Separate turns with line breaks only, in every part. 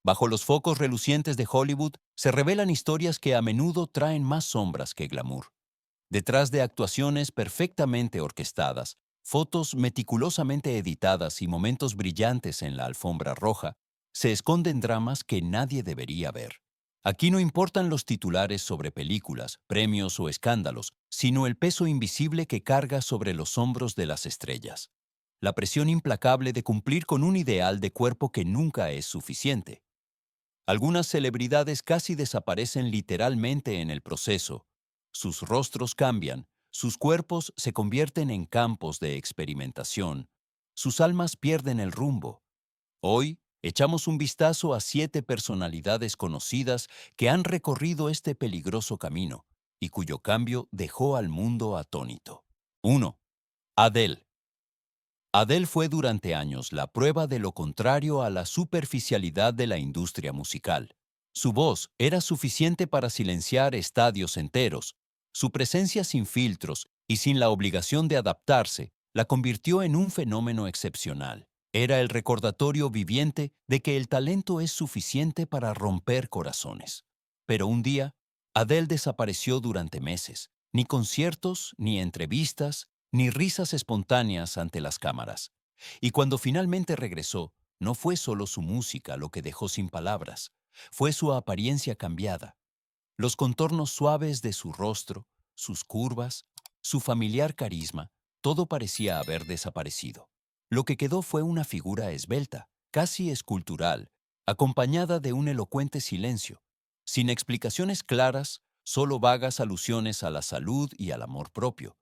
Bajo los focos relucientes de Hollywood se revelan historias que a menudo traen más sombras que glamour. Detrás de actuaciones perfectamente orquestadas, fotos meticulosamente editadas y momentos brillantes en la alfombra roja, se esconden dramas que nadie debería ver. Aquí no importan los titulares sobre películas, premios o escándalos, sino el peso invisible que carga sobre los hombros de las estrellas. La presión implacable de cumplir con un ideal de cuerpo que nunca es suficiente. Algunas celebridades casi desaparecen literalmente en el proceso. Sus rostros cambian, sus cuerpos se convierten en campos de experimentación, sus almas pierden el rumbo. Hoy echamos un vistazo a 7 personalidades conocidas que han recorrido este peligroso camino y cuyo cambio dejó al mundo atónito. 1. Adele. Adele fue durante años la prueba de lo contrario a la superficialidad de la industria musical. Su voz era suficiente para silenciar estadios enteros. Su presencia sin filtros y sin la obligación de adaptarse la convirtió en un fenómeno excepcional. Era el recordatorio viviente de que el talento es suficiente para romper corazones. Pero un día, Adele desapareció durante meses. Ni conciertos, ni entrevistas, ni risas espontáneas ante las cámaras. Y cuando finalmente regresó, no fue solo su música lo que dejó sin palabras, fue su apariencia cambiada. Los contornos suaves de su rostro, sus curvas, su familiar carisma, todo parecía haber desaparecido. Lo que quedó fue una figura esbelta, casi escultural, acompañada de un elocuente silencio, sin explicaciones claras, solo vagas alusiones a la salud y al amor propio.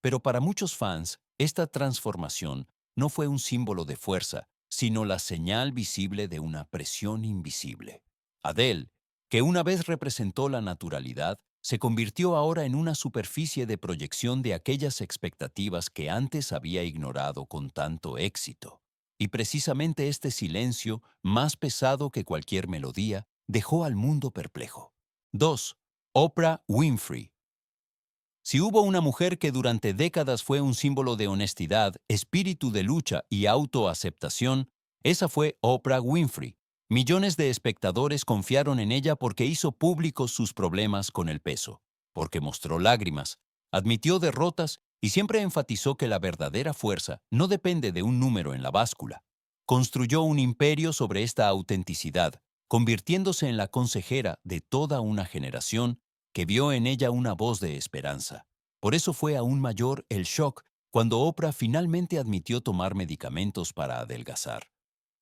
Pero para muchos fans, esta transformación no fue un símbolo de fuerza, sino la señal visible de una presión invisible. Adele, que una vez representó la naturalidad, se convirtió ahora en una superficie de proyección de aquellas expectativas que antes había ignorado con tanto éxito. Y precisamente este silencio, más pesado que cualquier melodía, dejó al mundo perplejo. 2. Oprah Winfrey. Si hubo una mujer que durante décadas fue un símbolo de honestidad, espíritu de lucha y autoaceptación, esa fue Oprah Winfrey. Millones de espectadores confiaron en ella porque hizo públicos sus problemas con el peso, porque mostró lágrimas, admitió derrotas y siempre enfatizó que la verdadera fuerza no depende de un número en la báscula. Construyó un imperio sobre esta autenticidad, convirtiéndose en la consejera de toda una generación que vio en ella una voz de esperanza. Por eso fue aún mayor el shock cuando Oprah finalmente admitió tomar medicamentos para adelgazar.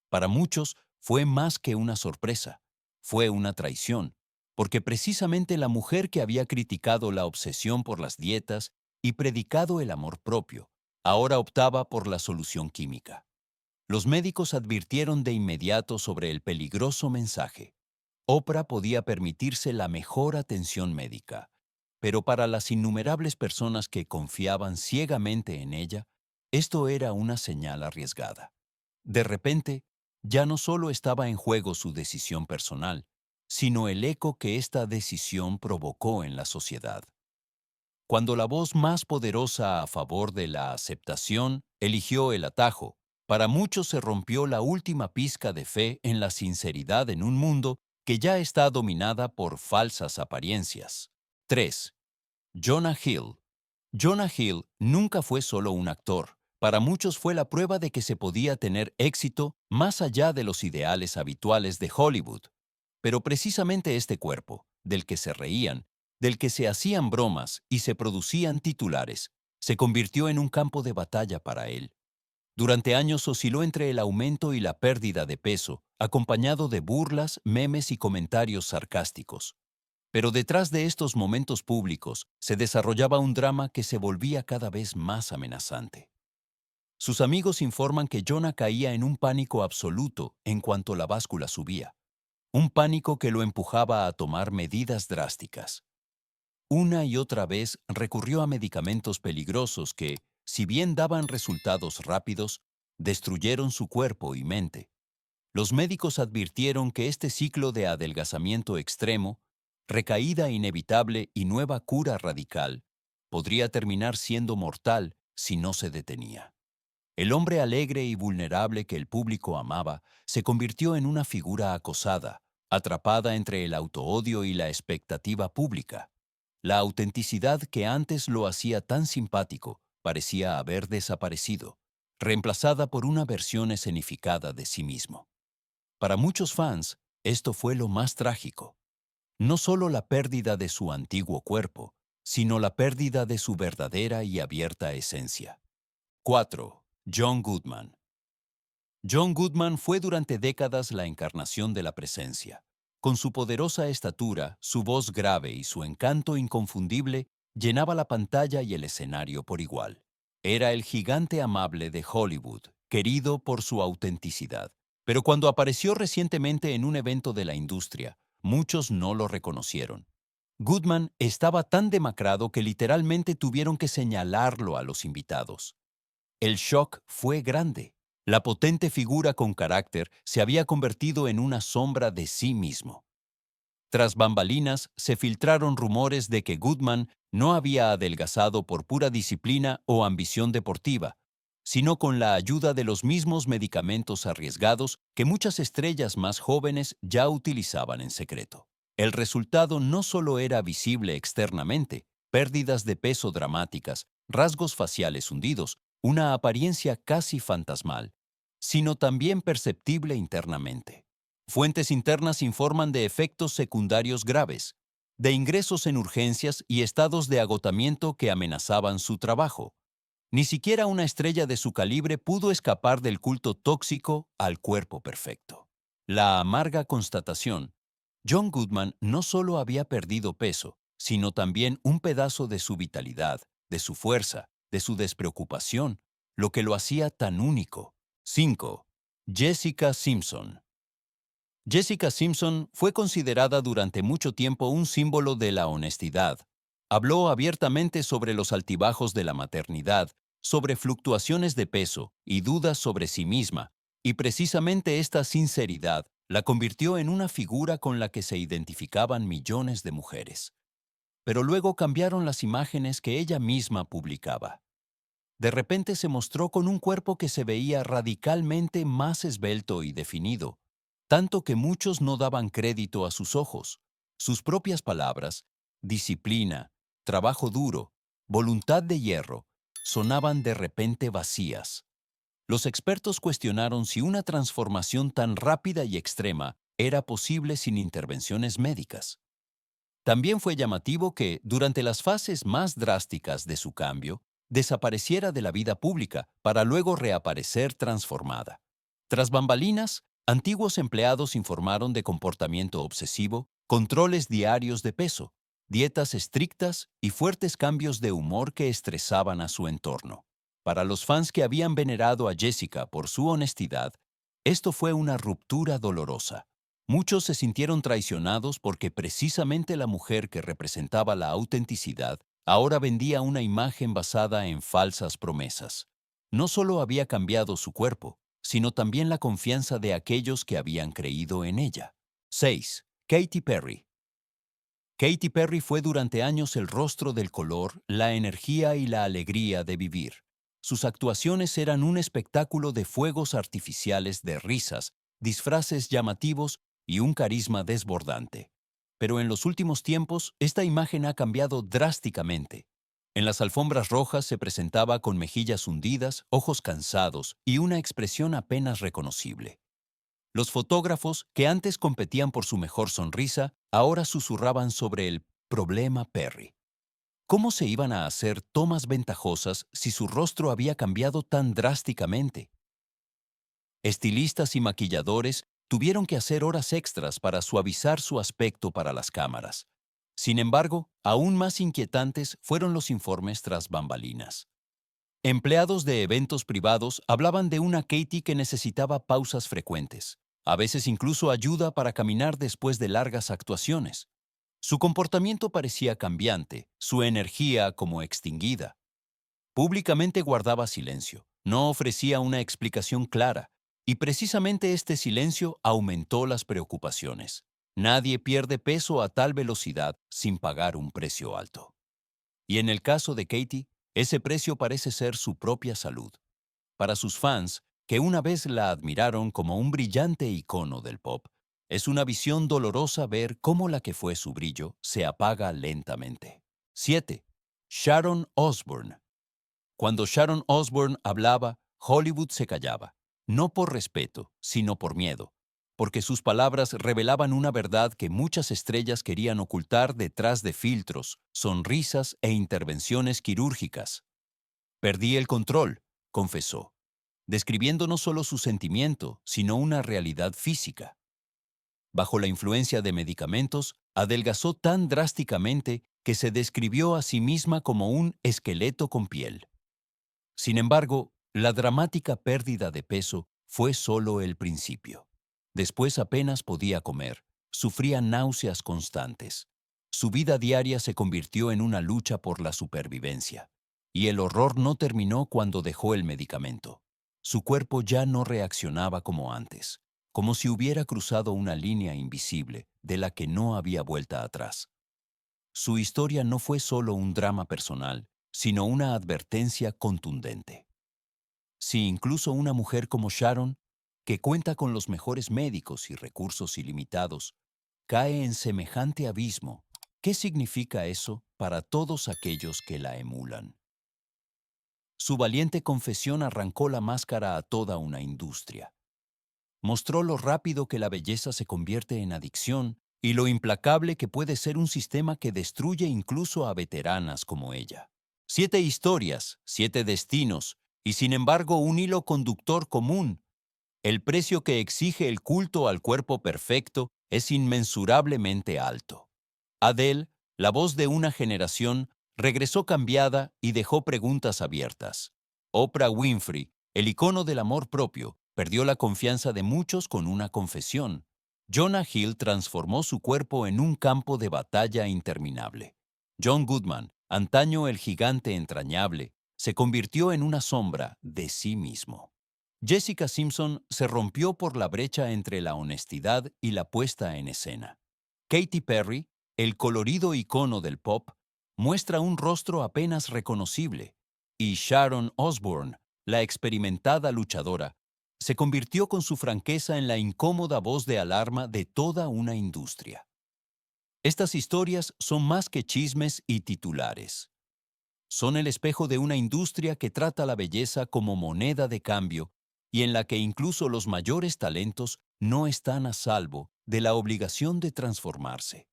Para muchos fue más que una sorpresa, fue una traición, porque precisamente la mujer que había criticado la obsesión por las dietas y predicado el amor propio, ahora optaba por la solución química. Los médicos advirtieron de inmediato sobre el peligroso mensaje. Oprah podía permitirse la mejor atención médica, pero para las innumerables personas que confiaban ciegamente en ella, esto era una señal arriesgada. De repente, ya no solo estaba en juego su decisión personal, sino el eco que esta decisión provocó en la sociedad. Cuando la voz más poderosa a favor de la aceptación eligió el atajo, para muchos se rompió la última pizca de fe en la sinceridad en un mundo que ya está dominada por falsas apariencias. 3. Jonah Hill. Jonah Hill nunca fue solo un actor. Para muchos fue la prueba de que se podía tener éxito más allá de los ideales habituales de Hollywood. Pero precisamente este cuerpo, del que se reían, del que se hacían bromas y se producían titulares, se convirtió en un campo de batalla para él. Durante años osciló entre el aumento y la pérdida de peso, acompañado de burlas, memes y comentarios sarcásticos. Pero detrás de estos momentos públicos se desarrollaba un drama que se volvía cada vez más amenazante. Sus amigos informan que Jonah caía en un pánico absoluto en cuanto la báscula subía, un pánico que lo empujaba a tomar medidas drásticas. Una y otra vez recurrió a medicamentos peligrosos que, si bien daban resultados rápidos, destruyeron su cuerpo y mente. Los médicos advirtieron que este ciclo de adelgazamiento extremo, recaída inevitable y nueva cura radical, podría terminar siendo mortal si no se detenía. El hombre alegre y vulnerable que el público amaba se convirtió en una figura acosada, atrapada entre el autoodio y la expectativa pública. La autenticidad que antes lo hacía tan simpático parecía haber desaparecido, reemplazada por una versión escenificada de sí mismo. Para muchos fans, esto fue lo más trágico. No solo la pérdida de su antiguo cuerpo, sino la pérdida de su verdadera y abierta esencia. 4. John Goodman. John Goodman fue durante décadas la encarnación de la presencia. Con su poderosa estatura, su voz grave y su encanto inconfundible, llenaba la pantalla y el escenario por igual. Era el gigante amable de Hollywood, querido por su autenticidad. Pero cuando apareció recientemente en un evento de la industria, muchos no lo reconocieron. Goodman estaba tan demacrado que literalmente tuvieron que señalarlo a los invitados. El shock fue grande. La potente figura con carácter se había convertido en una sombra de sí mismo. Tras bambalinas, se filtraron rumores de que Goodman no había adelgazado por pura disciplina o ambición deportiva, sino con la ayuda de los mismos medicamentos arriesgados que muchas estrellas más jóvenes ya utilizaban en secreto. El resultado no solo era visible externamente, pérdidas de peso dramáticas, rasgos faciales hundidos, una apariencia casi fantasmal, sino también perceptible internamente. Fuentes internas informan de efectos secundarios graves, de ingresos en urgencias y estados de agotamiento que amenazaban su trabajo. Ni siquiera una estrella de su calibre pudo escapar del culto tóxico al cuerpo perfecto. La amarga constatación: John Goodman no solo había perdido peso, sino también un pedazo de su vitalidad, de su fuerza, de su despreocupación, lo que lo hacía tan único. 5. Jessica Simpson. Jessica Simpson fue considerada durante mucho tiempo un símbolo de la honestidad. Habló abiertamente sobre los altibajos de la maternidad, sobre fluctuaciones de peso y dudas sobre sí misma, y precisamente esta sinceridad la convirtió en una figura con la que se identificaban millones de mujeres. Pero luego cambiaron las imágenes que ella misma publicaba. De repente se mostró con un cuerpo que se veía radicalmente más esbelto y definido, tanto que muchos no daban crédito a sus ojos. Sus propias palabras, disciplina, trabajo duro, voluntad de hierro, sonaban de repente vacías. Los expertos cuestionaron si una transformación tan rápida y extrema era posible sin intervenciones médicas. También fue llamativo que, durante las fases más drásticas de su cambio, desapareciera de la vida pública para luego reaparecer transformada. Tras bambalinas, antiguos empleados informaron de comportamiento obsesivo, controles diarios de peso, dietas estrictas y fuertes cambios de humor que estresaban a su entorno. Para los fans que habían venerado a Jessica por su honestidad, esto fue una ruptura dolorosa. Muchos se sintieron traicionados porque precisamente la mujer que representaba la autenticidad ahora vendía una imagen basada en falsas promesas. No solo había cambiado su cuerpo, sino también la confianza de aquellos que habían creído en ella. 6. Katy Perry. Katy Perry fue durante años el rostro del color, la energía y la alegría de vivir. Sus actuaciones eran un espectáculo de fuegos artificiales, de risas, disfraces llamativos y un carisma desbordante. Pero en los últimos tiempos, esta imagen ha cambiado drásticamente. En las alfombras rojas se presentaba con mejillas hundidas, ojos cansados y una expresión apenas reconocible. Los fotógrafos, que antes competían por su mejor sonrisa, ahora susurraban sobre el problema Perry. ¿Cómo se iban a hacer tomas ventajosas si su rostro había cambiado tan drásticamente? Estilistas y maquilladores tuvieron que hacer horas extras para suavizar su aspecto para las cámaras. Sin embargo, aún más inquietantes fueron los informes tras bambalinas. Empleados de eventos privados hablaban de una Katy que necesitaba pausas frecuentes, a veces incluso ayuda para caminar después de largas actuaciones. Su comportamiento parecía cambiante, su energía como extinguida. Públicamente guardaba silencio, no ofrecía una explicación clara, y precisamente este silencio aumentó las preocupaciones. Nadie pierde peso a tal velocidad sin pagar un precio alto. Y en el caso de Katy, ese precio parece ser su propia salud. para sus fans, que una vez la admiraron como un brillante icono del pop, es una visión dolorosa ver cómo la que fue su brillo se apaga lentamente. 7. Sharon Osbourne. Cuando Sharon Osbourne hablaba, Hollywood se callaba, no por respeto, sino por miedo, porque sus palabras revelaban una verdad que muchas estrellas querían ocultar detrás de filtros, sonrisas e intervenciones quirúrgicas. Perdí el control, confesó, describiendo no solo su sentimiento, sino una realidad física. Bajo la influencia de medicamentos, adelgazó tan drásticamente que se describió a sí misma como un esqueleto con piel. Sin embargo, la dramática pérdida de peso fue solo el principio. Después apenas podía comer, sufría náuseas constantes. Su vida diaria se convirtió en una lucha por la supervivencia. Y el horror no terminó cuando dejó el medicamento. Su cuerpo ya no reaccionaba como antes, como si hubiera cruzado una línea invisible de la que no había vuelta atrás. Su historia no fue solo un drama personal, sino una advertencia contundente. Si incluso una mujer como Sharon, que cuenta con los mejores médicos y recursos ilimitados, cae en semejante abismo, ¿qué significa eso para todos aquellos que la emulan? Su valiente confesión arrancó la máscara a toda una industria. Mostró lo rápido que la belleza se convierte en adicción y lo implacable que puede ser un sistema que destruye incluso a veteranas como ella. 7 historias, 7 destinos, y sin embargo un hilo conductor común. El precio que exige el culto al cuerpo perfecto es inmensurablemente alto. Adele, la voz de una generación, regresó cambiada y dejó preguntas abiertas. Oprah Winfrey, el icono del amor propio, perdió la confianza de muchos con una confesión. Jonah Hill transformó su cuerpo en un campo de batalla interminable. John Goodman, antaño el gigante entrañable, se convirtió en una sombra de sí mismo. Jessica Simpson se rompió por la brecha entre la honestidad y la puesta en escena. Katy Perry, el colorido icono del pop, muestra un rostro apenas reconocible, y Sharon Osbourne, la experimentada luchadora, se convirtió con su franqueza en la incómoda voz de alarma de toda una industria. Estas historias son más que chismes y titulares. Son el espejo de una industria que trata la belleza como moneda de cambio y en la que incluso los mayores talentos no están a salvo de la obligación de transformarse.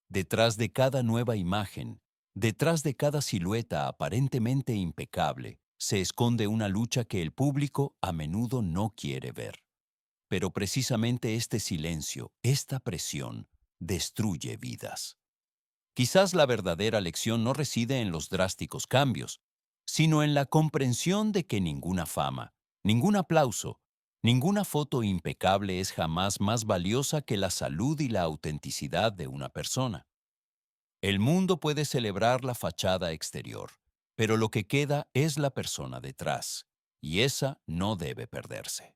Detrás de cada nueva imagen, detrás de cada silueta aparentemente impecable, se esconde una lucha que el público a menudo no quiere ver. Pero precisamente este silencio, esta presión, destruye vidas. Quizás la verdadera lección no reside en los drásticos cambios, sino en la comprensión de que ninguna fama, ningún aplauso, ninguna foto impecable es jamás más valiosa que la salud y la autenticidad de una persona. El mundo puede celebrar la fachada exterior, pero lo que queda es la persona detrás, y esa no debe perderse.